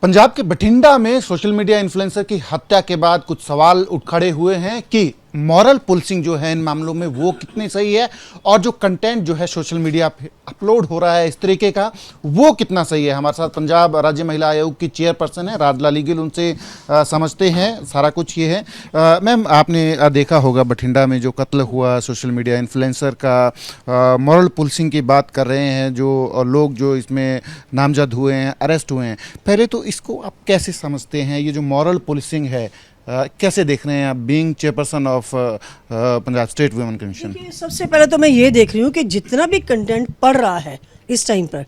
पंजाब के बठिंडा में social media influencer की हत्या के बाद कुछ सवाल उठ खड़े हुए हैं कि मॉरल पुलिसिंग जो है इन मामलों में वो कितनी सही है और जो कंटेंट जो है सोशल मीडिया पे अपलोड हो रहा है इस तरीके का वो कितना सही है। हमारे साथ पंजाब राज्य महिला आयोग की चेयरपर्सन है राज लाली गिल, उनसे समझते हैं सारा कुछ ये है। मैम, आपने देखा होगा बठिंडा में जो कत्ल हुआ सोशल मीडिया इन्फ्लुएंसर का, मॉरल पुलिसिंग की बात कर रहे हैं जो लोग जो इसमें नामजद हुए हैं, अरेस्ट हुए हैं। पहले तो इसको आप कैसे समझते हैं, ये जो मॉरल पुलिसिंग है कैसे देख रहे हैं आप being chairperson of Punjab state women commission? सबसे पहले तो मैं ये देख रही हूँ कि जितना भी कंटेंट पढ़ रहा है इस टाइम पर,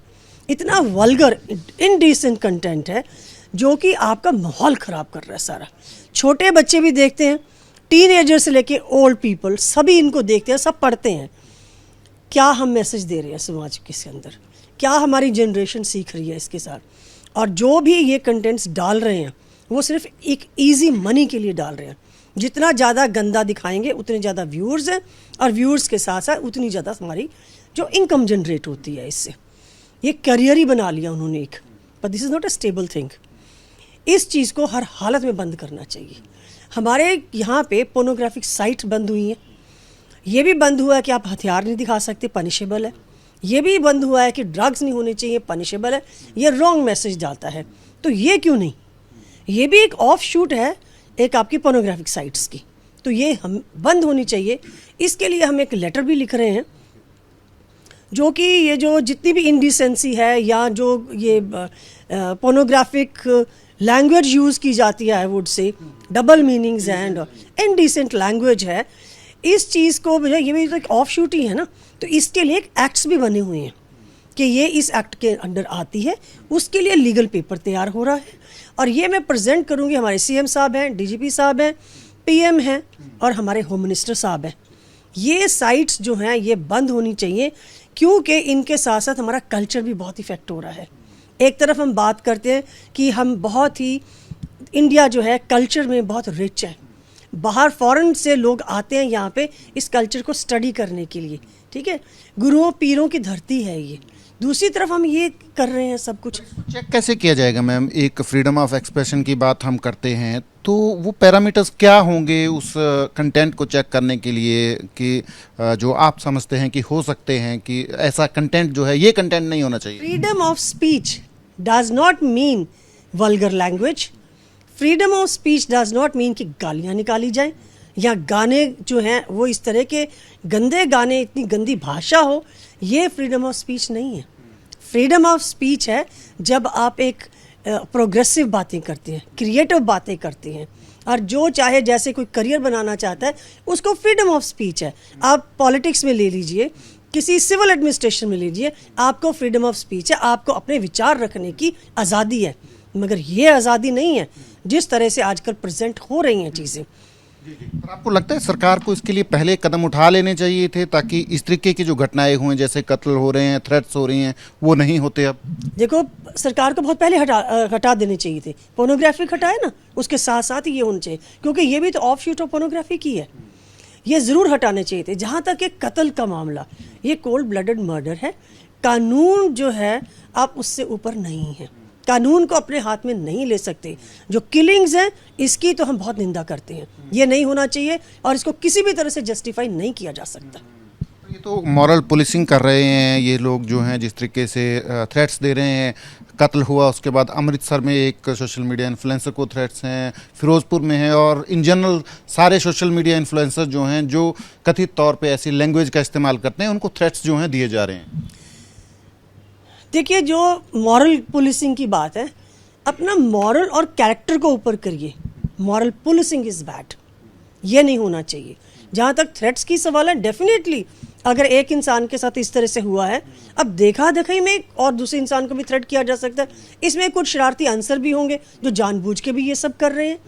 इतना वल्गर इनडिसेंट कंटेंट है जो कि आपका माहौल ख़राब कर रहा है सारा। छोटे बच्चे भी देखते हैं, टीनेजर से लेके ओल्ड पीपल सभी इनको देखते हैं, सब पढ़ते हैं। क्या हम मैसेज दे रहे हैं समाज के इसके अंदर, क्या हमारी जनरेशन सीख रही है इसके साथ? और जो भी ये कंटेंट्स डाल रहे हैं वो सिर्फ एक इजी मनी के लिए डाल रहे हैं। जितना ज़्यादा गंदा दिखाएंगे उतने ज़्यादा व्यूअर्स हैं और व्यूअर्स के साथ साथ उतनी ज़्यादा हमारी जो इनकम जनरेट होती है इससे। ये करियर ही बना लिया उन्होंने एक, पर this is not a stable thing. इस चीज़ को हर हालत में बंद करना चाहिए। हमारे यहाँ पे पोर्नोग्राफिक साइट बंद हुई हैं, ये भी बंद हुआ है कि आप हथियार नहीं दिखा सकते, पनिशेबल है। ये भी बंद हुआ है कि ड्रग्स नहीं होने चाहिए, पनिशेबल है। ये रॉन्ग मैसेज डालता है, तो ये क्यों नहीं? ये भी एक ऑफ शूट है एक आपकी पोर्नोग्राफिक साइट्स की, तो ये हम बंद होनी चाहिए। इसके लिए हम एक लेटर भी लिख रहे हैं जो कि ये जो जितनी भी इनडिसेंसी है या जो ये पोर्नोग्राफिक लैंग्वेज यूज़ की जाती है, I would say double meanings and indecent language है, इस चीज़ को ये भी तो एक ऑफ शूट ही है ना। तो इसके लिए एक एक्ट्स भी बने हुए हैं कि ये इस एक्ट के अंडर आती है, उसके लिए लीगल पेपर तैयार हो रहा है और ये मैं प्रेजेंट करूँगी। हमारे सीएम साहब हैं, डीजीपी साहब हैं, पीएम हैं और हमारे होम मिनिस्टर साहब हैं। ये साइट्स जो हैं ये बंद होनी चाहिए क्योंकि इनके साथ साथ हमारा कल्चर भी बहुत इफेक्ट हो रहा है। एक तरफ हम बात करते हैं कि हम बहुत ही इंडिया जो है कल्चर में बहुत रिच है, बाहर फॉरेन से लोग आते हैं यहाँ पे इस कल्चर को स्टडी करने के लिए, ठीक है, गुरुओं पीरों की धरती है ये। दूसरी तरफ हम ये कर रहे हैं सब कुछ। चेक कैसे किया जाएगा मैम? एक फ्रीडम ऑफ एक्सप्रेशन की बात हम करते हैं तो वो पैरामीटर्स क्या होंगे उस कंटेंट को चेक करने के लिए कि जो आप समझते हैं कि हो सकते हैं कि ऐसा कंटेंट जो है ये कंटेंट नहीं होना चाहिए? Freedom of speech does not mean vulgar language. Freedom of speech does not mean कि गालियाँ निकाली जाएं या गाने जो हैं वो इस तरह के गंदे गाने, इतनी गंदी भाषा हो। ये फ्रीडम ऑफ स्पीच नहीं है। फ्रीडम ऑफ स्पीच है जब आप एक प्रोग्रेसिव बातें करते हैं, क्रिएटिव बातें करते हैं और जो चाहे जैसे कोई करियर बनाना चाहता है उसको फ्रीडम ऑफ स्पीच है। आप पॉलिटिक्स में ले लीजिए, किसी सिविल एडमिनिस्ट्रेशन में लीजिए, आपको फ्रीडम ऑफ स्पीच है, आपको अपने विचार रखने की आज़ादी है। मगर ये आज़ादी नहीं है जिस तरह से आजकल प्रेजेंट हो रही हैं चीज़ें। पर आपको लगता है सरकार को इसके लिए पहले कदम उठा लेने चाहिए थे ताकि इस तरीके की जो घटनाएं हुए, जैसे कत्ल हो रहे हैं, थ्रेट्स हो रही हैं, वो नहीं होते? अब देखो, सरकार को बहुत पहले हटा देने चाहिए थे। पोर्नोग्राफी हटाए ना, उसके साथ साथ ही ये होना चाहिए क्योंकि ये भी तो ऑफ शूट ऑफ पोर्नोग्राफी की है। ये ज़रूर हटाने चाहिए थे। जहाँ तक ये कत्ल का मामला, ये कोल्ड ब्लडेड मर्डर है। कानून जो है आप उससे ऊपर नहीं है, कानून को अपने हाथ में नहीं ले सकते। जो किलिंग्स हैं इसकी तो हम बहुत निंदा करते हैं, ये नहीं होना चाहिए और इसको किसी भी तरह से जस्टिफाई नहीं किया जा सकता। ये तो मॉरल पुलिसिंग कर रहे हैं ये लोग जो हैं, जिस तरीके से थ्रेट्स दे रहे हैं। कत्ल हुआ उसके बाद अमृतसर में एक सोशल मीडिया इन्फ्लुएंसर को थ्रेट्स हैं, फिरोजपुर में है और इन जनरल सारे सोशल मीडिया इन्फ्लुएंसर जो हैं जो कथित तौर पे ऐसी लैंग्वेज का इस्तेमाल करते हैं उनको थ्रेट्स जो हैं दिए जा रहे हैं। देखिए, जो मॉरल पुलिसिंग की बात है, अपना मॉरल और कैरेक्टर को ऊपर करिए। मॉरल पुलिसिंग इज़ बैड, ये नहीं होना चाहिए। जहाँ तक थ्रेट्स की सवाल है, डेफिनेटली अगर एक इंसान के साथ इस तरह से हुआ है, अब देखा देखी में और दूसरे इंसान को भी थ्रेट किया जा सकता है। इसमें कुछ शरारती आंसर भी होंगे जो जानबूझ के भी ये सब कर रहे हैं,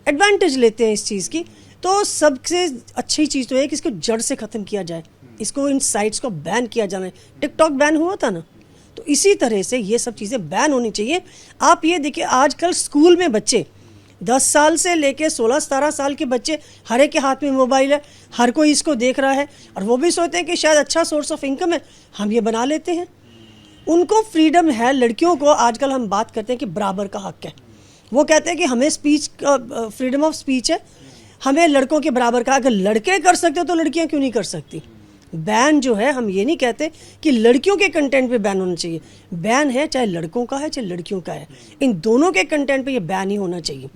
एडवांटेज लेते हैं इस चीज़ की। तो सबसे अच्छी चीज़ तो है कि इसको जड़ से ख़त्म किया जाए, इसको इन साइट्स को बैन किया जाना है। टिकटॉक बैन हुआ था ना, तो इसी तरह से ये सब चीज़ें बैन होनी चाहिए। आप ये देखिए, आजकल स्कूल में बच्चे 10 साल से लेके 16-17 साल के बच्चे, हर एक के हाथ में मोबाइल है, हर कोई इसको देख रहा है और वो भी सोचते हैं कि शायद अच्छा सोर्स ऑफ इनकम है, हम ये बना लेते हैं। उनको फ्रीडम है। लड़कियों को आजकल हम बात करते हैं कि बराबर का हक है, वो कहते हैं कि हमें स्पीच का फ्रीडम ऑफ स्पीच है, हमें लड़कों के बराबर का, अगर लड़के कर सकते तो लड़कियां क्यों नहीं कर सकती। बैन जो है, हम ये नहीं कहते कि लड़कियों के कंटेंट पे बैन होना चाहिए, बैन है चाहे लड़कों का है चाहे लड़कियों का है, इन दोनों के कंटेंट पे ये बैन ही होना चाहिए।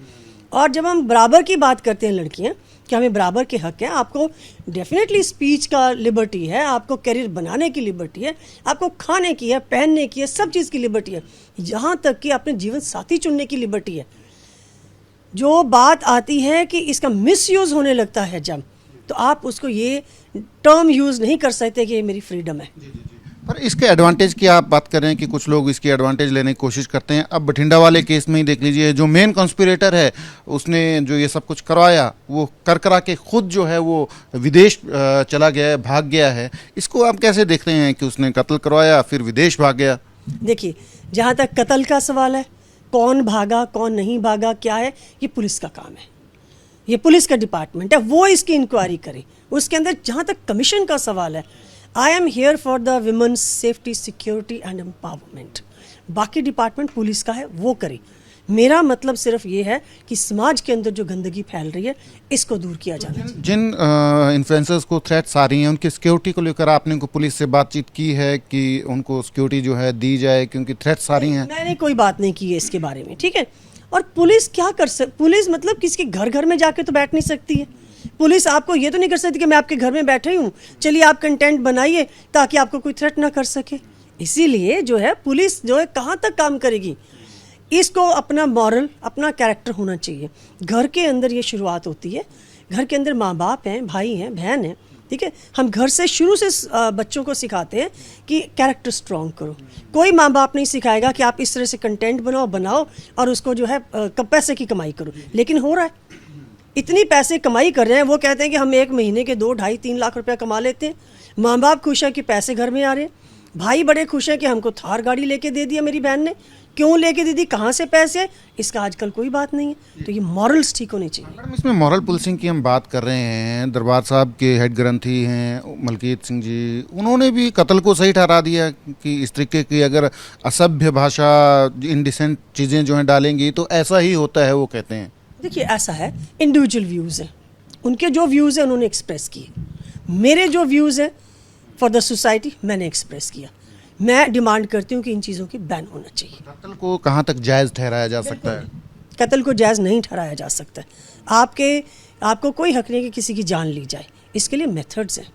और जब हम बराबर की बात करते हैं लड़कियां, कि हमें बराबर के हक हैं, आपको डेफिनेटली स्पीच का लिबर्टी है, आपको करियर बनाने की लिबर्टी है, आपको खाने की है, पहनने की है, सब चीज़ की लिबर्टी है, यहाँ तक कि अपने जीवन साथी चुनने की लिबर्टी है। जो बात आती है कि इसका मिसयूज़ होने लगता है जब, तो आप उसको ये टर्म यूज़ नहीं कर सकते कि ये मेरी फ्रीडम है। पर इसके एडवांटेज की आप बात कर रहे हैं कि कुछ लोग इसकी एडवांटेज लेने की कोशिश करते हैं। अब बठिंडा वाले केस में ही देख लीजिए, जो मेन कॉन्स्पिरेटर है उसने जो ये सब कुछ करवाया, वो करा के खुद जो है वो विदेश चला गया है, भाग गया है। इसको आप कैसे देख रहे हैं कि उसने कत्ल करवाया फिर विदेश भाग गया? देखिए, जहाँ तक कत्ल का सवाल है, कौन भागा कौन नहीं भागा क्या है, ये पुलिस का काम है, ये पुलिस का डिपार्टमेंट है, वो इसकी इंक्वायरी करे। उसके अंदर जहाँ तक कमीशन का सवाल है, I am here for the women's safety security and empowerment, बाकी डिपार्टमेंट पुलिस का है, वो करे। मेरा मतलब सिर्फ ये है कि समाज के अंदर जो गंदगी फैल रही है, इसको दूर किया जाना चाहिए। जिन इन्फ्लुएंसर्स को थ्रेट्स आ रही हैं, उनकी सिक्योरिटी को लेकर आपने को पुलिस से बातचीत की है कि उनको सिक्योरिटी जो है दी जाए, क्योंकि थ्रेट्स आ रही हैं? मैंने कोई बात नहीं की है इसके बारे में, ठीक है। और पुलिस क्या कर पुलिस मतलब किसी के घर घर में जाके तो बैठ नहीं सकती है। पुलिस आपको ये तो नहीं कर सकती कि मैं आपके घर में बैठे हूँ, चलिए आप कंटेंट बनाइए ताकि आपको कोई थ्रेट ना कर सके। इसीलिए जो है पुलिस जो है कहाँ तक काम करेगी, इसको अपना मॉरल, अपना कैरेक्टर होना चाहिए। घर के अंदर ये शुरुआत होती है, घर के अंदर माँ बाप हैं, भाई हैं, बहन हैं, ठीक है। हम घर से शुरू से बच्चों को सिखाते हैं कि कैरेक्टर स्ट्रॉन्ग करो। कोई माँ बाप नहीं सिखाएगा कि आप इस तरह से कंटेंट बनाओ और उसको जो है पैसे की कमाई करो, लेकिन हो रहा है। इतनी पैसे कमाई कर रहे हैं, वो कहते हैं कि हम एक महीने के 2, 2.5, 3 लाख रुपया कमा लेते हैं। माँ बाप खुश है कि पैसे घर में आ रहे हैं, भाई बड़े खुश हैं कि हमको थार गाड़ी लेके दे दिया मेरी बहन ने। क्यों लेके दे दी, कहाँ से पैसे, इसका आजकल कोई बात नहीं है। तो ये मॉरल्स ठीक होने चाहिए। मैडम, इसमें मॉरल पुलिसिंग की हम बात कर रहे हैं। दरबार साहब के हेड ग्रंथी हैं मलकीत सिंह जी, उन्होंने भी कत्ल को सही ठहरा दिया कि इस तरीके की अगर असभ्य भाषा, इनडिसेंट चीज़ें जो हैं डालेंगी तो ऐसा ही होता है, वो कहते हैं। देखिए, ऐसा है, इंडिविजुअल व्यूज़ हैं, उनके जो व्यूज़ हैं उन्होंने एक्सप्रेस किए, मेरे जो व्यूज़ हैं फॉर द सोसाइटी मैंने एक्सप्रेस किया। मैं डिमांड करती हूँ कि इन चीज़ों की बैन होना चाहिए। कत्ल को कहाँ तक जायज़ ठहराया जा सकता है? कत्ल को जायज़ नहीं ठहराया जा सकता है। आपको कोई हक नहीं कि किसी की जान ली जाए। इसके लिए मेथड्स हैं,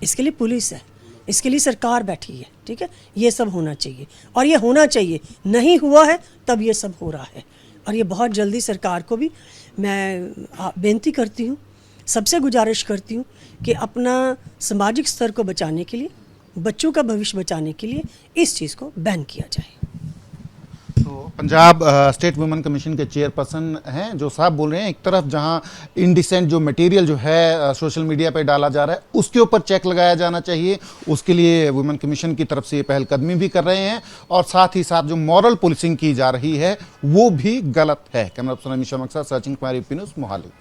इसके लिए पुलिस है, इसके लिए सरकार बैठी है, ठीक है। ये सब होना चाहिए और ये होना चाहिए, नहीं हुआ है तब ये सब हो रहा है। और ये बहुत जल्दी सरकार को भी मैं बेनती करती हूँ, सबसे गुजारिश करती हूँ कि अपना सामाजिक स्तर को बचाने के लिए, बच्चों का भविष्य बचाने के लिए इस चीज़ को बैन किया जाए। तो पंजाब स्टेट वुमेन कमीशन के चेयरपर्सन हैं जो साहब बोल रहे हैं, एक तरफ जहां इनडिसेंट जो मटेरियल जो है सोशल मीडिया पे डाला जा रहा है उसके ऊपर चेक लगाया जाना चाहिए, उसके लिए वुमेन कमीशन की तरफ से ये पहलकदमी भी कर रहे हैं, और साथ ही साथ जो मॉरल पुलिसिंग की जा रही है वो भी गलत है। कैमरा पर्सन अमित शर्मा के साथ सचिन कुमार, AP न्यूज़, मोहाली।